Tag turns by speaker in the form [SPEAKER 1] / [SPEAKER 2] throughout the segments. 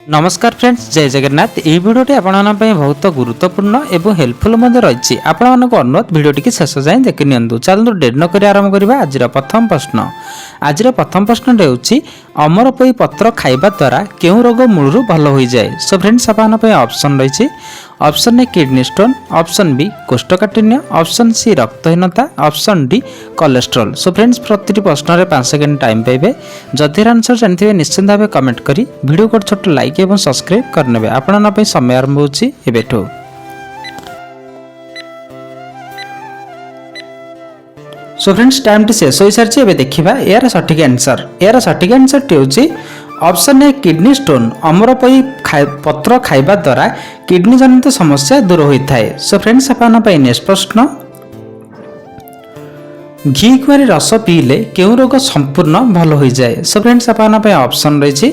[SPEAKER 1] नमस्कार फ्रेंड्स, जय जगन्नाथ। यह भिडियोटी आपन बहुत गुरुत्वपूर्ण एवं हेल्पफुल रही। आपण को अनुरोध भिडियोटी शेष जाए देखि नियंतु। चलतु डेर न कर आरंभ करवा। आज प्रथम प्रश्न। आज प्रथम प्रश्न होउछि अमरपई पत्र खाइबा द्वारा केउ रोग मूलरू भल हो जाए। सो फ्रेंड्स आपन ऑप्शन रही। Option A kidney stone, option B कोष्ठकाठिन्य, ऑप्शन सी रक्तहीनता, option D cholesterol. So friends प्रति प्रश्न में 5 सेकेंड टाइम पाइबे। जदि आंसर जानते निश्चिंत भाव कमेंट करी वीडियो को छोट लाइक और सब्सक्राइब करने। आपण समय आरंभ होछि एबेठो। सो फ्रेंड्स टाइम टी शेष हो सारी। एबे देखिबा यार सठिक आंसर। यार सठिक आंसर टी होछि ऑप्शन ए किडनी स्टोन। अमरपई पत्र खाइबा द्वारा किडनी जनित समस्या दूर होता है। सो फ्रेंड्स आपन नेक्स्ट प्रश्न। घी कुआरी रस पीले केउ रोग संपूर्ण भल हो जाए। सो फ्रेंड्स आपन ऑप्शन रही।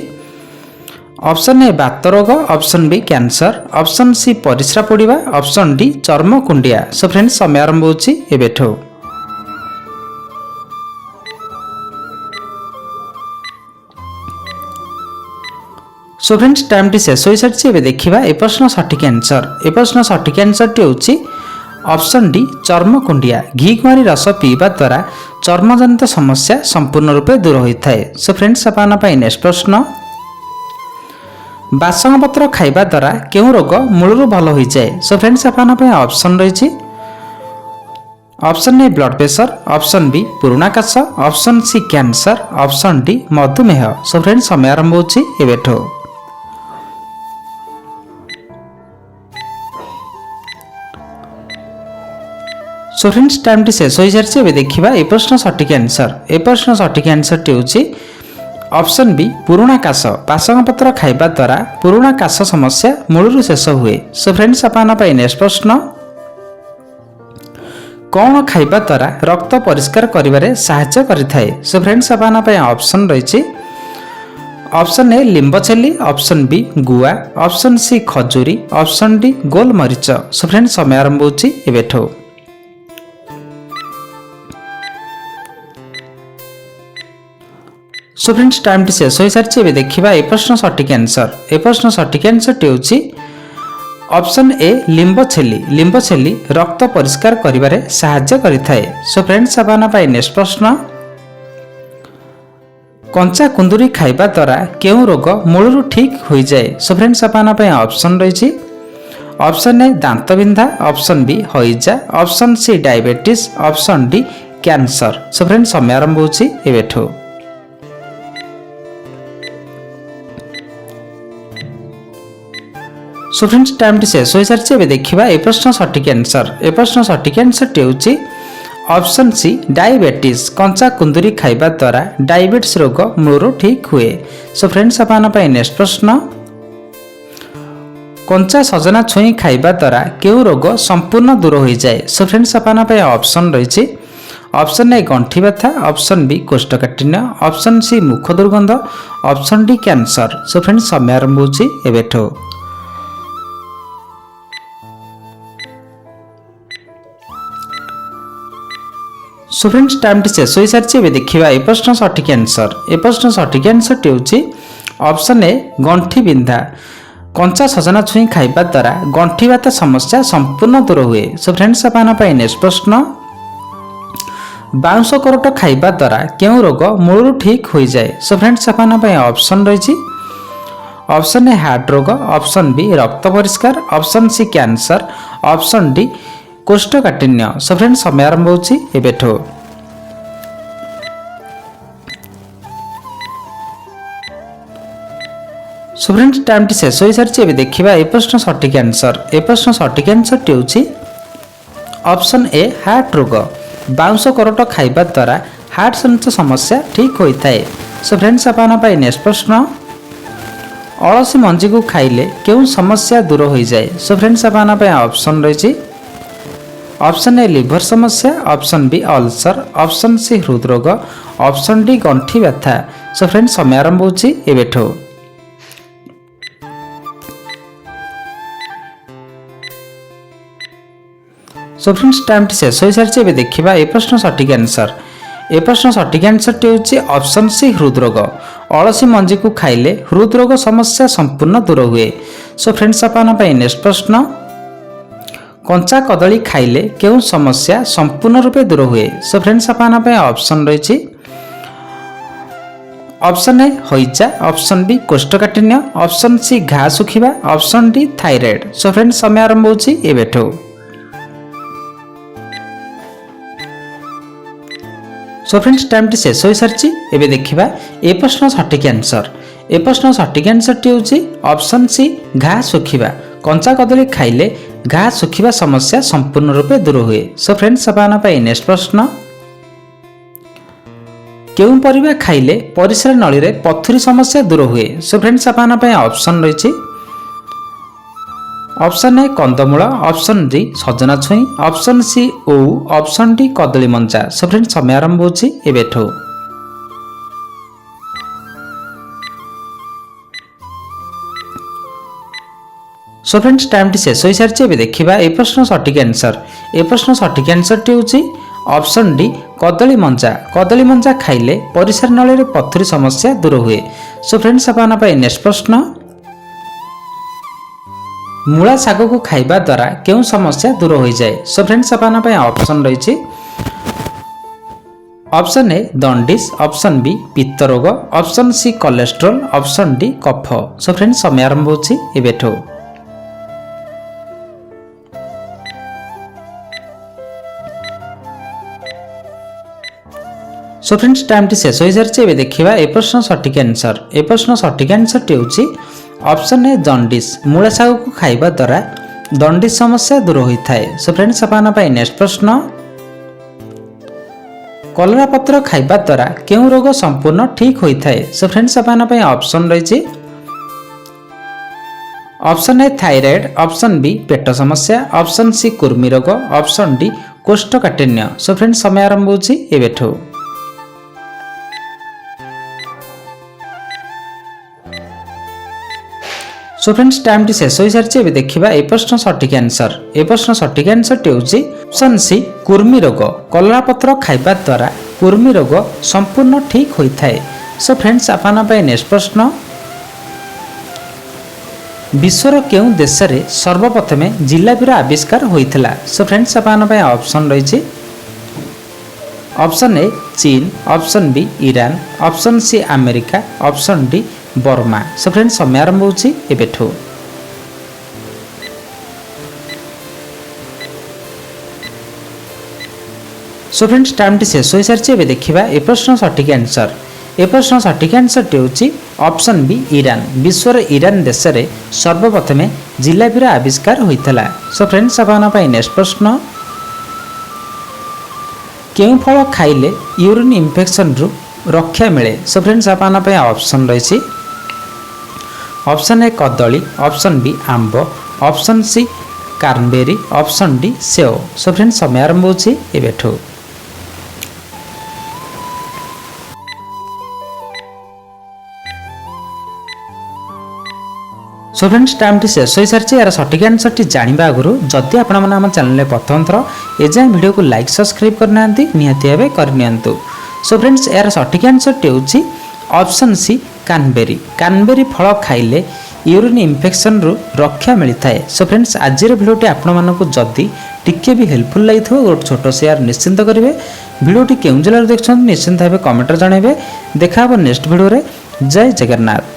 [SPEAKER 1] ऑप्शन ए बात रोग, option B cancer, option C परिस्रा पड़िबा, ऑप्शन डी चर्म कुंडिया। सो फ्रेंड्स समय आरंभ होछि एबेठो। सो फ्रेंड्स टाइम टी शेष हो सारी। एबे देखिबा ए प्रश्न सठिक आंसर। ए प्रश्न सठिक आंसर टी होछि ऑप्शन डी चर्म कुंडिया। घी कुआरी रस पीवा द्वारा चर्म जनित समस्या संपूर्ण रूपे दूर होता है। सो फ्रेंड्स आपन नेक्स्ट प्रश्न। बासंग पत्र खाइबा द्वारा केउ रोग मूलरू भल हो जाए। सो फ्रेंड्स आपन ऑप्शन रही। Option A blood pressure, option B पुराना काश, option C cancer, option D मधुमेह। सो फ्रेंड्स समय आरंभ होछि एबेठो। सो फ्रेंड्स टाइम टी शेष हो सारी। एबे देखिबा ए प्रश्न सठिक आंसर। ए प्रश्न सठिक आंसर टी होछि ऑप्शन बी पुराना काश। बासंग पत्र खाइबा द्वारा पुराना काश समस्या मूलरू शेष हुए। सो फ्रेंड्स आपन नेक्स्ट प्रश्न। कौन खाइबा द्वारा रक्त परिष्कार करिवारे सहायता करिथाए। सो फ्रेंड्स आपन ऑप्शन रही। ऑप्शन ए लिंब छेली, ऑप्शन बी गुआ, ऑप्शन सी खजूरी, ऑप्शन डी गोल मरीच। सो फ्रेंड्स समय आरंभ होछि एबेठो। सो फ्रेंड्स टाइम टी शेष हो सारी। एबे देखिबा ए प्रश्न सठिक आंसर। ए प्रश्न सठिक आंसर टी होछि ऑप्शन ए लिंब छेली। लिंब छेली रक्त परिष्कार करिवारे सहायता करिथाए। सो फ्रेंड्स आपन नेक्स्ट प्रश्न। कंचा कुंदुरी खाइबा द्वारा केउ रोग मूलरू ठीक हो जाए। सो फ्रेंड्स आपन ऑप्शन रही। ऑप्शन ए दांत बिंधा, ऑप्शन बी हईजा, option C diabetes, option D cancer. So friends समय आरंभ होछि एबेठो। सो फ्रेंड्स टाइम टी शेष हो सारी। एबे देखिबा ए प्रश्न सठिक आंसर। ए प्रश्न सठिक आंसर टी होछि ऑप्शन सी डायबिटीज। कंचा कुंदुरी खाइबा द्वारा डायबिटीज रोग मूलरू ठीक हुए। सो फ्रेंड्स आपन नेक्स्ट प्रश्न। कंचा सजना छुई खाइबा द्वारा केउ रोग संपूर्ण दूर हो जाए। सो फ्रेंड्स आपन ऑप्शन रही। ऑप्शन ए गंठी व्यथा, ऑप्शन बी कोष्ठकाठिन्य, ऑप्शन सी मुख दुर्गंध, option D cancer. So friends समय आरंभ होछि एबेठो। सो फ्रेंड्स टाइम टी शेष हो सारी। एबे देखिबा ए प्रश्न सठिक आंसर। ए प्रश्न सठिक आंसर टी होछि ऑप्शन ए गंठी बिंधा। कंचा सजना छुई खाइबा द्वारा गंठी व्यथा समस्या संपूर्ण दूर हुए। सो फ्रेंड्स आपन नेक्स्ट प्रश्न। बाउंस करोट खाइबा द्वारा केउ रोग मूलरू ठीक हो जाए। सो फ्रेंड्स आपन ऑप्शन रही। ऑप्शन ए हार्ट रोग, ऑप्शन बी रक्त परिष्कार, option C cancer, option D कोष्ठकाठिन्य। सो फ्रेंड्स समय आरंभ होछि एबेठो। सो फ्रेंड्स टाइम टी शेष हो सारी। एबे देखिबा ए प्रश्न सठिक आंसर। ए प्रश्न सठिक आंसर टी होछि ऑप्शन ए हार्ट रोग। बाउंस करोट खाइबा द्वारा हार्ट जनित समस्या ठीक होता है। सो फ्रेंड्स आपन नेक्स्ट प्रश्न। अलसी मंजी को खाइले केउ समस्या दूर हो जाए। सो फ्रेंड्स आपन ऑप्शन रही। ऑप्शन ए लिवर समस्या, option B ulcer, option C हृदरोग, ऑप्शन डी गंठी व्यथा। सो फ्रेंड्स समय आरंभ होछि एबेठो। सो फ्रेंड्स टाइम टी शेष हो सारी। एबे देखिबा ए प्रश्न सठिक आंसर। ए प्रश्न सठिक आंसर टी होची ऑप्शन सी हृदरोग। अलसी मंजी को खाइले हृदरोग समस्या संपूर्ण दूर हुए। सो फ्रेंड्स अपन नेक्स्ट प्रश्न कंचा कदली खाइले केउं समस्या संपूर्ण रूपे दूर हुए। सो फ्रेंड्स अपन ऑप्शन रही ऑप्शन ए हईजा, ऑप्शन बी कोष्ठकाठिन्य, ऑप्शन सी घा सुखिबा, option D thyroid. So friends समय आरंभ होची एबेठो। सो फ्रेंड्स टाइम टी शेष हो सारी। एबे देखिबा ए प्रश्न सठिक आंसर। ए प्रश्न सठिक आंसर टी होची ऑप्शन सी घा सुखिबा। कंचा कदली खाइले घा सुखिबा समस्या संपूर्ण रूपे दूर हुए। सो फ्रेंड्स अपन नेक्स्ट प्रश्न केउं परिबा खाइले परिस्रा नली रे पथुरी समस्या दूर हुए। सो फ्रेंड्स अपन ऑप्शन रही ऑप्शन ए कंदमूल, ऑप्शन डी सजना छुई, ऑप्शन सी ओउ, ऑप्शन डी कदली मंचा। सो फ्रेंड्स समय आरंभ होची एबेठो। सो फ्रेंड्स टाइम टी शेष हो सारी। एबे देखिबा ए प्रश्न सठिक आंसर। ए प्रश्न सठिक आंसर टी होची ऑप्शन डी कदली मंचा। कदली मंचा खाइले परिस्रा नली रे पथुरी समस्या दूर हुए। सो फ्रेंड्स अपन नेक्स्ट प्रश्न मूला शाग को खाइबा द्वारा केउं समस्या दूर हो जाए। सो फ्रेंड्स अपन ऑप्शन रही ऑप्शन ए दंडिस, ऑप्शन बी पित्त रोग, option C cholesterol, option D कफ। सो फ्रेंड्स समय आरंभ होची एबेठो। सो फ्रेंड्स टाइम टी शेष हो सारी। एबे देखिबा ए प्रश्न सठिक आंसर। ए प्रश्न सठिक आंसर टी होची ऑप्शन ए दंडिस। मूला शाग को खाइबा द्वारा दंडिस समस्या दूर होइथाय। सो फ्रेंड्स अपन नेक्स्ट प्रश्न कलरा पत्र खाइबा द्वारा केउं रोग संपूर्ण ठीक होइथाय। सो फ्रेंड्स अपन ऑप्शन रही option A thyroid, option B पेट समस्या, ऑप्शन सी कुर्मी रोग, ऑप्शन डी कोष्ठकाठिन्य। सो फ्रेंड्स समय आरंभ होची एबेठो। सो फ्रेंड्स टाइम टी शेष हो सारी। एबे देखिबा ए प्रश्न सठिक आंसर। ए प्रश्न सठिक आंसर टी होची ऑप्शन सी कुर्मी रोग। कलरा पत्र खाइबा द्वारा कुर्मी रोग संपूर्ण ठीक होइथाय। सो फ्रेंड्स अपन नेक्स्ट प्रश्न विश्वर केउं देश रे सर्वप्रथमे जिलापीर आविष्कार होइथिला। सो फ्रेंड्स अपन ऑप्शन रही ऑप्शन ए चीन, option B Iran, option C America, option D Burma. So friends समय आरंभ होची एबेठो। सो फ्रेंड्स टाइम टी शेष हो सारी। एबे देखिबा ए प्रश्न सठिक आंसर। ए प्रश्न सठिक आंसर टी होची ऑप्शन बी ईरान। विश्वर ईरान देश रे सर्वप्रथमे जिलापीर आविष्कार होइथिला। सो फ्रेंड्स अपन नेक्स्ट प्रश्न केउं फल खाइले यूरिन इन्फेक्शन रु रक्षा मिले। सो फ्रेंड्स अपन ऑप्शन रही ऑप्शन ए कदली, ऑप्शन बी आंब, option C cranberry, option D सेव। सो फ्रेंड्स समय आरंभ होची एबेठो। सो फ्रेंड्स टाइम टी शेष हो सारी। यार सठिक आंसर टी जानवा आगु जदि आपण मैंने आम चैनल प्रथम थर एजाए वीडियो को लाइक सब्सक्राइब करना निहाती भाव करनियंतु। सो फ्रेंड्स यार सठिक आंसर टी होची ऑप्शन सी कानबेरी। कानबेरी फल खाइले यूरिन इन्फेक्शन रु रक्षा मिलता है। सो फ्रेंड्स आज भिडियोटी आपको जदि टिके भी हेल्पफुल लगी गोटे छोट शेयर निश्चिंत करेंगे। भिडियोटी केउं जिले देखते निश्चिंत भाव कमेंट जनइबे। देखा नेक्स्ट भिडियो। जय जगन्नाथ।